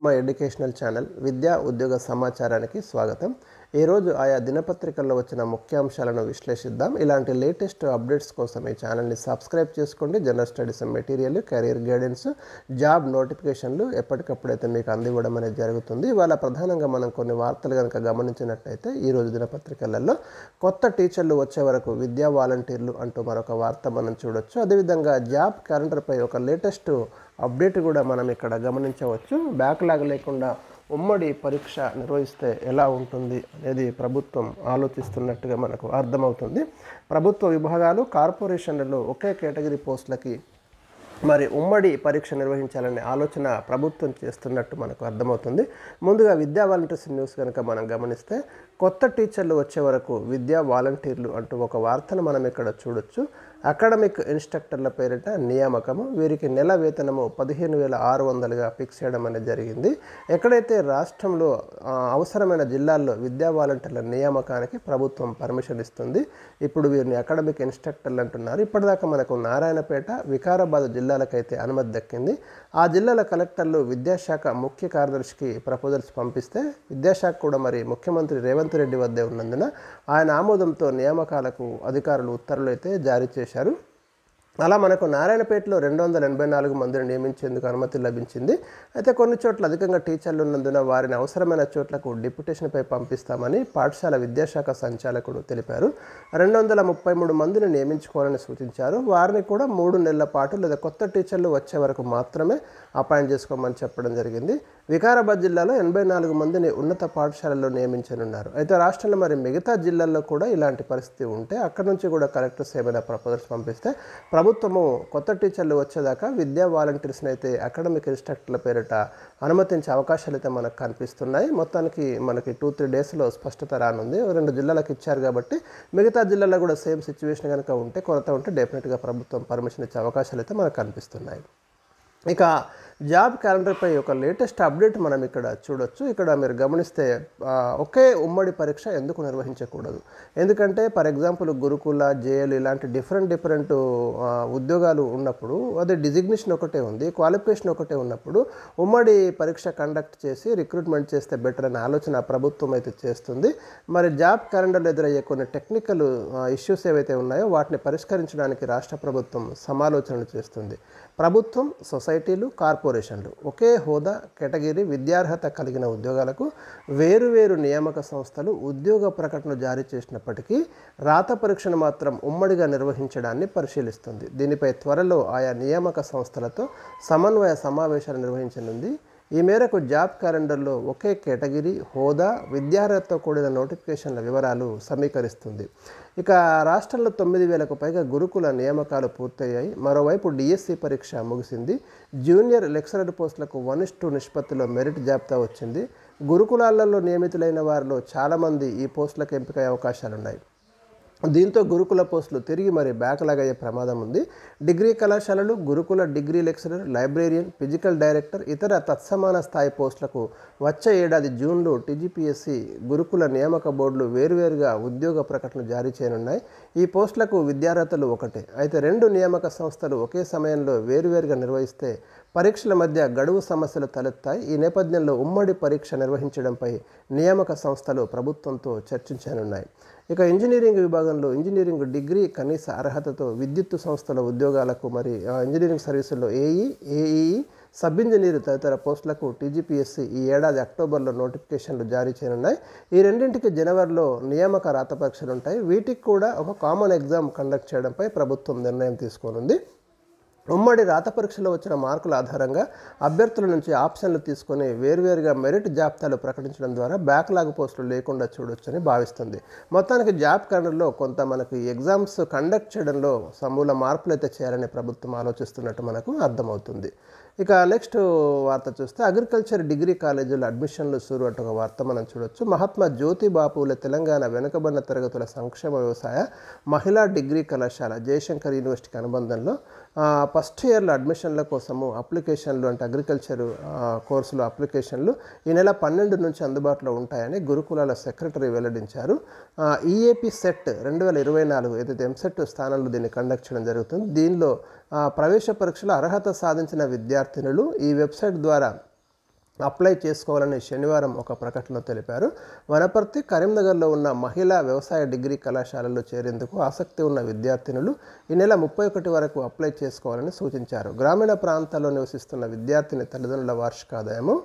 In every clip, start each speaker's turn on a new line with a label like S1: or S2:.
S1: మా educational channel విద్యా ఉద్యోగ సమాచారానికి స్వాగతం. ఈరోజు ఆయా దినపత్రికల్లో వచ్చిన ముఖ్యాంశాలను విశ్లేషిద్దాం. ఇలాంటి లేటెస్ట్ అప్డేట్స్ కోసం ఈ ఛానల్ని సబ్స్క్రైబ్ చేసుకోండి. General studies material, career guidance, job నోటిఫికేషన్లు ఎప్పటికప్పుడైతే మీకు అందివ్వడం అనేది జరుగుతుంది. ఇవాళ ప్రధానంగా మనం కొన్ని వార్తలు కనుక గమనించినట్టయితే ఈరోజు దినపత్రికలలో కొత్త టీచర్లు వచ్చే వరకు విద్యా వాలంటీర్లు అంటూ మరొక వార్త మనం చూడొచ్చు. అదేవిధంగా జాబ్ క్యాలెండర్పై ఒక లేటెస్ట్ అప్డేట్ కూడా మనం ఇక్కడ గమనించవచ్చు. బ్యాక్లాగ్ లేకుండా ఉమ్మడి పరీక్ష నిర్వహిస్తే ఎలా ఉంటుంది అనేది ప్రభుత్వం ఆలోచిస్తున్నట్టుగా మనకు అర్థమవుతుంది. ప్రభుత్వ విభాగాలు, కార్పొరేషన్లలో ఒకే కేటగిరీ పోస్టులకి మరి ఉమ్మడి పరీక్ష నిర్వహించాలనే ఆలోచన ప్రభుత్వం చేస్తున్నట్టు మనకు అర్థమవుతుంది. ముందుగా విద్యా వాలంటీర్స్ న్యూస్ కనుక మనం గమనిస్తే కొత్త టీచర్లు వచ్చే వరకు విద్యా వాలంటీర్లు అంటూ ఒక వార్తను మనం ఇక్కడ చూడొచ్చు. అకాడమిక్ ఇన్స్ట్రక్టర్ల పేరిట నియామకము, వీరికి నెల వేతనము 15,600గా ఫిక్స్ చేయడం అనేది జరిగింది. ఎక్కడైతే రాష్ట్రంలో అవసరమైన జిల్లాల్లో విద్యా వాలంటీర్ల నియామకానికి ప్రభుత్వం పర్మిషన్ ఇస్తుంది. ఇప్పుడు వీరిని అకాడమిక్ ఇన్స్ట్రక్టర్లు అంటున్నారు. ఇప్పటిదాకా మనకు నారాయణపేట, వికారాబాద్ జిల్లాలకైతే అనుమతి దక్కింది. ఆ జిల్లాల కలెక్టర్లు విద్యాశాఖ ముఖ్య కార్యదర్శికి ప్రపోజల్స్ పంపిస్తే విద్యాశాఖ కూడా మరి ముఖ్యమంత్రి రేవంత్ రెడ్డి వద్దే ఉన్నందున ఆయన ఆమోదంతో నియామకాలకు అధికారులు ఉత్తర్వులు అయితే జారీ చేశారు. అలా మనకు నారాయణపేటలో 284 మందిని నియమించేందుకు అనుమతి లభించింది. అయితే కొన్ని చోట్ల అధికంగా టీచర్లు ఉన్నందున వారిని అవసరమైన చోట్లకు డిప్యుటేషన్పై పంపిస్తామని పాఠశాల విద్యాశాఖ సంచాలకుడు తెలిపారు. 233 మందిని నియమించుకోవాలని సూచించారు. వారిని కూడా 3 నెలల పాటు లేదా కొత్త టీచర్లు వచ్చే వరకు మాత్రమే అపాయింట్ చేసుకోమని చెప్పడం జరిగింది. వికారాబాద్ జిల్లాలో 84 మందిని ఉన్నత పాఠశాలలో నియమించనున్నారు. అయితే రాష్ట్రంలో మరి మిగతా జిల్లాల్లో కూడా ఇలాంటి పరిస్థితి ఉంటే అక్కడ నుంచి కూడా కలెక్టర్స్ ఏమైనా ప్రపోజల్స్ పంపిస్తే ప్రభుత్వము కొత్త టీచర్లు వచ్చేదాకా విద్యా వాలంటీర్స్ని అయితే అకాడమిక్ ఇన్స్ట్రక్టర్ల పేరిట అనుమతించే అవకాశాలు అయితే మనకు కనిపిస్తున్నాయి. మొత్తానికి మనకి 2-3 డేస్లో స్పష్టత రానుంది. 2 జిల్లాలకు ఇచ్చారు కాబట్టి మిగతా జిల్లాలో కూడా సేమ్ సిచ్యువేషన్ కనుక ఉంటే, కొరత ఉంటే డెఫినెట్గా ప్రభుత్వం పర్మిషన్ ఇచ్చే అవకాశాలు అయితే మనకు కనిపిస్తున్నాయి. ఇక జాబ్ క్యాలెండర్పై ఒక లేటెస్ట్ అప్డేట్ మనం ఇక్కడ చూడొచ్చు. ఇక్కడ మీరు గమనిస్తే ఒకే ఉమ్మడి పరీక్ష ఎందుకు నిర్వహించకూడదు? ఎందుకంటే ఫర్ ఎగ్జాంపుల్ గురుకుల, జేఎల్ ఇలాంటి డిఫరెంట్ ఉద్యోగాలు ఉన్నప్పుడు అది డిజిగ్నేషన్ ఒకటే ఉంది, క్వాలిఫికేషన్ ఒకటే ఉన్నప్పుడు ఉమ్మడి పరీక్ష కండక్ట్ చేసి రిక్రూట్మెంట్ చేస్తే బెటర్ అనే ఆలోచన ప్రభుత్వం అయితే చేస్తుంది. మరి జాబ్ క్యాలెండర్లో ఎదురయ్యే కొన్ని టెక్నికల్ ఇష్యూస్ ఏవైతే ఉన్నాయో వాటిని పరిష్కరించడానికి రాష్ట్ర ప్రభుత్వం సమాలోచనలు చేస్తుంది. ప్రభుత్వం, సొసైటీలు, కార్పొరేషన్లు ఒకే హోదా, కేటగిరీ, విద్యార్హత కలిగిన ఉద్యోగాలకు వేరువేరు నియామక సంస్థలు ఉద్యోగ ప్రకటనలు జారీ చేసినప్పటికీ రాత పరీక్షను మాత్రం ఉమ్మడిగా నిర్వహించడాన్ని పరిశీలిస్తుంది. దీనిపై త్వరలో ఆయా నియామక సంస్థలతో సమన్వయ సమావేశాలు నిర్వహించనుంది. ఈ మేరకు జాబ్ క్యాలెండర్లో ఒకే కేటగిరీ, హోదా, విద్యార్హతతో కూడిన నోటిఫికేషన్ల వివరాలు సమీకరిస్తుంది. ఇక రాష్ట్రంలో 9,000కు పైగా గురుకుల నియామకాలు పూర్తయ్యాయి. మరోవైపు డిఎస్సి పరీక్ష ముగిసింది. జూనియర్ లెక్చరర్ పోస్టులకు 1:2 నిష్పత్తిలో మెరిట్ జాబితా వచ్చింది. గురుకులాలలో నియమితులైన వారిలో చాలామంది ఈ పోస్టులకు ఎంపికయ్యే అవకాశాలున్నాయి. దీంతో గురుకుల పోస్టులు తిరిగి మరి బ్యాక్లాగ్ అయ్యే ప్రమాదం ఉంది. డిగ్రీ కళాశాలలు, గురుకుల degree lecturer, librarian, physical director, ఇతర తత్సమాన స్థాయి పోస్టులకు వచ్చే ఏడాది జూన్లో టీజీపీఎస్సీ, గురుకుల నియామక బోర్డులు వేరువేరుగా ఉద్యోగ ప్రకటనలు జారీ చేయనున్నాయి. ఈ పోస్టులకు విద్యార్హతలు ఒకటే. అయితే 2 నియామక సంస్థలు ఒకే సమయంలో వేరువేరుగా నిర్వహిస్తే పరీక్షల మధ్య గడువు సమస్యలు తలెత్తాయి. ఈ నేపథ్యంలో ఉమ్మడి పరీక్ష నిర్వహించడంపై నియామక సంస్థలు ప్రభుత్వంతో చర్చించనున్నాయి. ఇక ఇంజనీరింగ్ విభాగంలో ఇంజనీరింగ్ డిగ్రీ కనీస అర్హతతో విద్యుత్ సంస్థల ఉద్యోగాలకు మరి ఇంజనీరింగ్ సర్వీసుల్లో ఏఈఈ, సబ్ ఇంజనీర్ తదితర పోస్టులకు టీజీపీఎస్సీ ఈ ఏడాది అక్టోబర్లో నోటిఫికేషన్లు జారీ చేయనున్నాయి. ఈ రెండింటికి జనవరిలో నియామక రాత పరీక్షలు ఉంటాయి. వీటికి కూడా ఒక కామన్ ఎగ్జామ్ కండక్ట్ చేయడంపై ప్రభుత్వం నిర్ణయం తీసుకోనుంది. ఉమ్మడి రాత పరీక్షలో వచ్చిన మార్కుల ఆధారంగా అభ్యర్థుల నుంచి ఆప్షన్లు తీసుకొని వేర్వేరుగా మెరిట్ జాబితాలు ప్రకటించడం ద్వారా బ్యాక్లాగ్ పోస్టులు లేకుండా చూడొచ్చని భావిస్తుంది. మొత్తానికి జాబ్ క్యాలెండర్లో కొంత మనకు ఎగ్జామ్స్ కండక్ట్ చేయడంలో సమూల మార్పులు అయితే చేయాలని ప్రభుత్వం ఆలోచిస్తున్నట్టు మనకు అర్థమవుతుంది. ఇక నెక్స్ట్ వార్త చూస్తే అగ్రికల్చర్ డిగ్రీ కాలేజీల అడ్మిషన్లు సురు అంటూ ఒక వార్త మనం చూడొచ్చు. మహాత్మా జ్యోతిబా పూలే తెలంగాణ వెనుకబడిన తరగతుల సంక్షేమ వ్యవసాయ మహిళా డిగ్రీ కళాశాల జయశంకర్ యూనివర్సిటీకి అనుబంధంలో ఫస్ట్ ఇయర్లో అడ్మిషన్ల కోసము అప్లికేషన్లు అంటే అగ్రికల్చర్ కోర్సులో అప్లికేషన్లు ఈ నెల 12 నుంచి అందుబాటులో ఉంటాయని గురుకులాల సెక్రటరీ వెల్లడించారు. ఈఏపీ సెట్ 2024 ఏదైతే ఎంసెట్ స్థానంలో దీన్ని కండక్ట్ చేయడం జరుగుతుంది. దీనిలో ప్రవేశ పరీక్షలో అర్హత సాధించిన విద్యార్థినులు ఈ వెబ్సైట్ ద్వారా అప్లై చేసుకోవాలని శనివారం ఒక ప్రకటనలో తెలిపారు. వనపర్తి, కరీంనగర్లో ఉన్న మహిళా వ్యవసాయ డిగ్రీ కళాశాలల్లో చేరేందుకు ఆసక్తి ఉన్న విద్యార్థినులు ఈ నెల 31 వరకు అప్లై చేసుకోవాలని సూచించారు. గ్రామీణ ప్రాంతాల్లో నివసిస్తున్న విద్యార్థిని తల్లిదండ్రుల వార్షిక ఆదాయము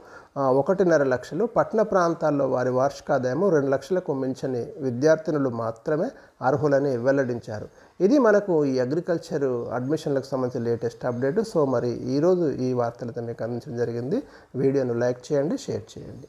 S1: 1.5 లక్షలు, పట్టణ ప్రాంతాల్లో వారి వార్షిక ఆదాయము 2 లక్షలకు మించని విద్యార్థినులు మాత్రమే అర్హులని వెల్లడించారు. ఇది మనకు ఈ అగ్రికల్చర్ అడ్మిషన్లకు సంబంధించిన లేటెస్ట్ అప్డేట్. సో మరి ఈరోజు ఈ వార్తలతో మీకు అందించడం జరిగింది. వీడియోను లైక్ చేయండి, షేర్ చేయండి.